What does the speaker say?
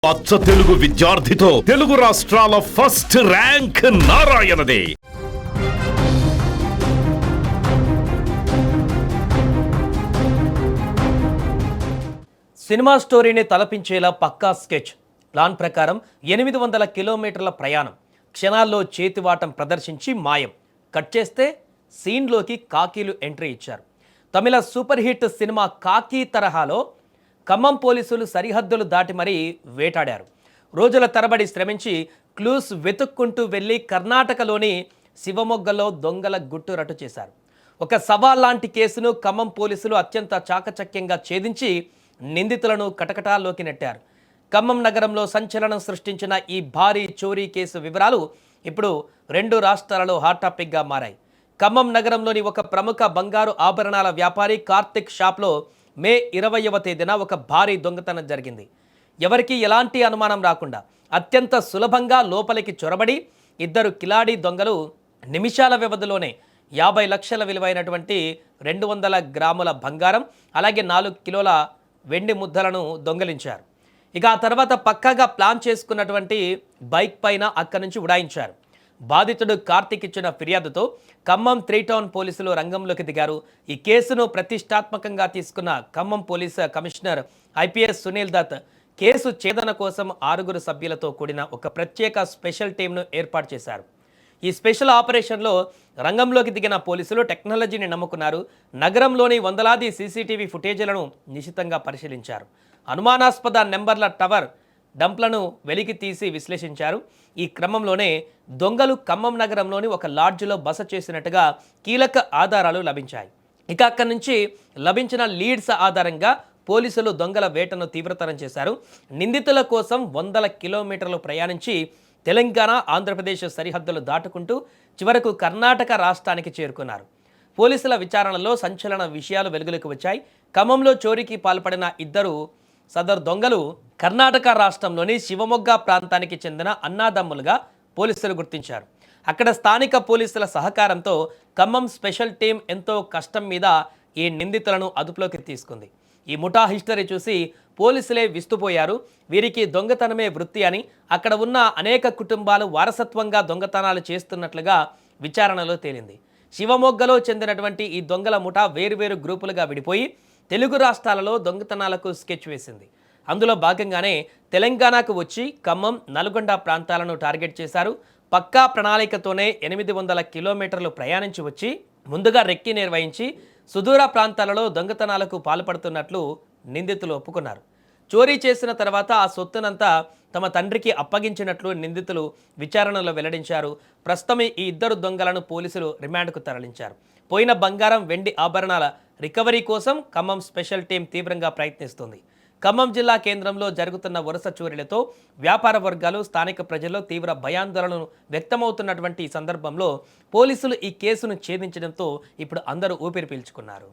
అచ్చ తెలుగు విద్యార్థితో తెలుగు రాష్ట్రాల first rank నారాయణదే. Cinema స్టోరీని తలపించేలా పక్కా స్కెచ్ ప్లాన్ ప్రకారం 800 కిలోమీటర్ల ప్రయాణం, క్షణాల్లో చేతివాటం ప్రదర్శించి మాయం. కట్ చేస్తే సీన్లోకి కాకీలు ఎంట్రీ ఇచ్చారు. తమిళ సూపర్ హిట్ సినిమా కాకీ తరహాలో ఖమ్మం పోలీసులు సరిహద్దులు దాటి మరీ వేటాడారు. రోజుల తరబడి శ్రమించి క్లూస్ వెతుక్కుంటూ వెళ్ళి కర్ణాటకలోని శివమొగ్గలో దొంగల గుట్టు రట్టు చేశారు. ఒక సవాల్ లాంటి కేసును ఖమ్మం పోలీసులు అత్యంత చాకచక్యంగా ఛేదించి నిందితులను కటకటాల్లోకి నెట్టారు. ఖమ్మం నగరంలో సంచలనం సృష్టించిన ఈ భారీ చోరీ కేసు వివరాలు ఇప్పుడు 2 రాష్ట్రాలలో హాట్ టాపిక్గా మారాయి. ఖమ్మం నగరంలోని ఒక ప్రముఖ బంగారు ఆభరణాల వ్యాపారి కార్తిక్ షాప్లో మే 20వ తేదీన ఒక భారీ దొంగతనం జరిగింది. ఎవరికీ ఎలాంటి అనుమానం రాకుండా అత్యంత సులభంగా లోపలికి చొరబడి 2 కిలాడీ దొంగలు నిమిషాల వ్యవధిలోనే 50 లక్షల విలువైనటువంటి 200 గ్రాముల బంగారం, అలాగే 4 కిలోల వెండి ముద్దలను దొంగలించారు. ఇక ఆ తర్వాత పక్కాగా ప్లాన్ చేసుకున్నటువంటి బైక్ పైన అక్కడి నుంచి ఉడాయించారు. బాధితుడు కార్తిక్ ఇచ్చిన ఫిర్యాదుతో ఖమ్మం 3 టౌన్ పోలీసులు రంగంలోకి దిగారు. ఈ కేసును ప్రతిష్టాత్మకంగా తీసుకున్న Khammam police commissioner IPS Sunil Dutt case ఛేదన కోసం 6 సభ్యులతో కూడిన ఒక ప్రత్యేక స్పెషల్ టీంను ఏర్పాటు చేశారు. ఈ స్పెషల్ ఆపరేషన్లో రంగంలోకి దిగిన పోలీసులు టెక్నాలజీని నమ్ముకున్నారు. నగరంలోని వందలాది సీసీటీవీ ఫుటేజీలను నిశితంగా పరిశీలించారు. అనుమానాస్పద నెంబర్ల టవర్ డంప్లను వెలికి తీసి విశ్లేషించారు. ఈ క్రమంలోనే దొంగలు ఖమ్మం నగరంలోని ఒక లాడ్జ్లో బస చేసినట్టుగా కీలక ఆధారాలు లభించాయి. ఇక అక్కడి నుంచి లభించిన లీడ్స్ ఆధారంగా పోలీసులు దొంగల వేటను తీవ్రతరం చేశారు. నిందితుల కోసం 100 కిలోమీటర్లు ప్రయాణించి తెలంగాణ, ఆంధ్రప్రదేశ్ సరిహద్దులు దాటుకుంటూ చివరకు కర్ణాటక రాష్ట్రానికి చేరుకున్నారు. పోలీసుల విచారణలో సంచలన విషయాలు వెలుగులోకి వచ్చాయి. ఖమ్మంలో చోరీకి పాల్పడిన 2 సదరు దొంగలు కర్ణాటక రాష్ట్రంలోని శివమొగ్గ ప్రాంతానికి చెందిన అన్నాదమ్ములుగా పోలీసులు గుర్తించారు. అక్కడ స్థానిక పోలీసుల సహకారంతో ఖమ్మం స్పెషల్ టీం ఎంతో కష్టం మీద ఈ నిందితులను అదుపులోకి తీసుకుంది. ఈ ముఠా హిస్టరీ చూసి పోలీసులే విస్తుపోయారు. వీరికి దొంగతనమే వృత్తి అని, అక్కడ ఉన్న అనేక కుటుంబాలు వారసత్వంగా దొంగతనాలు చేస్తున్నట్లుగా విచారణలో తేలింది. శివమొగ్గలో చెందినటువంటి ఈ దొంగల ముఠా వేరువేరు గ్రూపులుగా విడిపోయి తెలుగు రాష్ట్రాలలో దొంగతనాలకు స్కెచ్ వేసింది. అందులో భాగంగానే తెలంగాణకు వచ్చి ఖమ్మం, నల్గొండ ప్రాంతాలను టార్గెట్ చేశారు. పక్కా ప్రణాళికతోనే 800 కిలోమీటర్లు ప్రయాణించి వచ్చి ముందుగా రెక్కి నిర్వహించి సుదూర ప్రాంతాలలో దొంగతనాలకు పాల్పడుతున్నట్లు నిందితులు ఒప్పుకున్నారు. చోరీ చేసిన తర్వాత ఆ సొత్తునంతా తమ తండ్రికి అప్పగించినట్లు నిందితులు విచారణలో వెల్లడించారు. ప్రస్తుతం ఈ 2 దొంగలను పోలీసులు రిమాండ్కు తరలించారు. పోయిన బంగారం, వెండి ఆభరణాల రికవరీ కోసం ఖమ్మం స్పెషల్ టీం తీవ్రంగా ప్రయత్నిస్తుంది. ఖమ్మం జిల్లా కేంద్రంలో జరుగుతున్న వరుస చోరీలతో వ్యాపార వర్గాలు, స్థానిక ప్రజల్లో తీవ్ర భయాందోళనలు వ్యక్తమవుతున్నటువంటి ఈ సందర్భంలో పోలీసులు ఈ కేసును ఛేదించడంతో ఇప్పుడు అందరూ ఊపిరి పీల్చుకున్నారు.